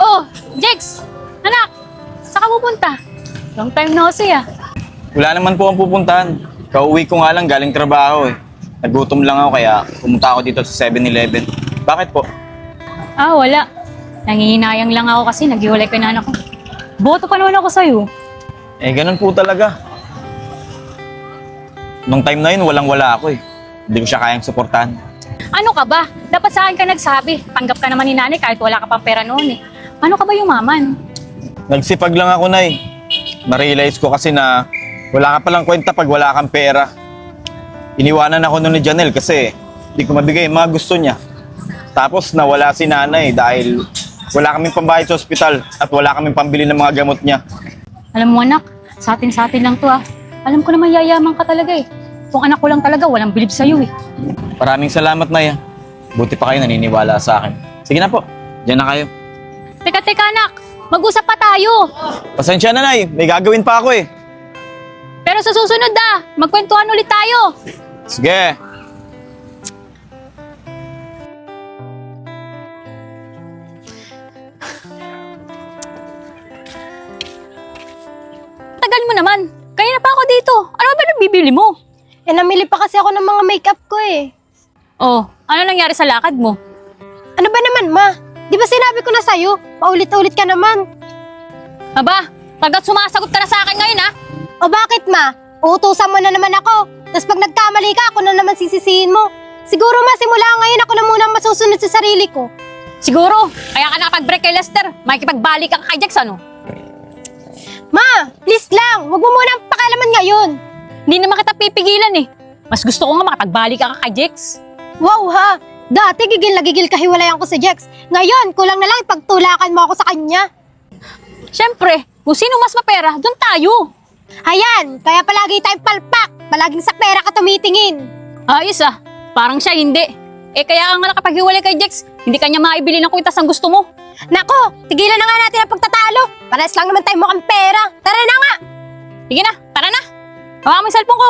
Oh, Jex! Anak! Saan ka pupunta? Long time no see ah. Wala naman po ang pupuntahan. Kauwi ko nga lang galing trabaho eh. Nagutom lang ako kaya pumunta ako dito sa 7-Eleven. Bakit po? Ah, wala. Nangihinayang lang ako kasi naghiwalay ka na anak ko. Boto pa naman ako sa'yo. Eh, ganun po talaga. Nung time na yun, walang-wala ako eh. Hindi ko siya kayang suportahan. Ano ka ba? Dapat sa akin ka nagsabi. Tanggap ka naman ni nanay kahit wala ka pang pera noon eh. Ano ka ba yumaman? Nagsipag lang ako, Nay. Na-realize ko kasi na wala ka palang kwenta pag wala kang pera. Iniwanan ako nun ni Janelle kasi hindi ko mabigay yung mga gusto niya. Tapos nawala si nanay dahil wala kaming pambayad sa ospital at wala kaming pambili ng mga gamot niya. Alam mo anak, sa atin lang to ah. Alam ko naman yayaman ka talaga eh. Kung anak ko lang talaga, walang bilib sa'yo eh. Maraming salamat, Nay. Buti pa kayo naniniwala sa akin. Sige na po, diyan na kayo. Teka anak, mag-usap pa tayo. Pasensya na, Nay. May gagawin pa ako eh. Pero sa susunod magkwentuhan ulit tayo. Sige. Tagal mo naman. Kanina pa ako dito. Ano ba bibili mo? Eh, namili pa kasi ako ng mga makeup ko eh. Oh, ano nangyari sa lakad mo? Ano ba naman, ma? Di ba sinabi ko na sa'yo? Paulit-ulit ka naman. Aba, tagat sumasagot ka na sa akin ngayon O bakit, ma? Uutusan mo na naman ako. Tapos pag nagkamali ka, ako na naman sisisihin mo. Siguro, ma, simula ngayon ako na muna masusunod sa sarili ko. Siguro, kaya ka nakapag-break kay Lester. Makikipagbalik ka kay Jax, ano? Ma, please lang. Huwag mo munang pakialaman ngayon. Hindi naman kita pipigilan eh. Mas gusto ko nga makapagbalik ka kay Jax. Wow, ha? Dati gigil na gigil kahiwalayan ko si Jex. Ngayon, kulang na lang pagtulakan mo ako sa kanya. Siyempre, kung sino mas mapera, doon tayo. Ayan, kaya palagi tayong palpak. Palaging sa pera ka tumitingin. Ayos parang siya hindi. Eh kaya nga nakapaghiwalay kay Jax, hindi kanya maibili ng kwintas ang gusto mo. Nako, tigilan na nga natin ang pagtatalo. Parehas lang naman tayo mukhang pera. Tara na nga! Sige na, tara na. Hawakan mo yung cellphone ko.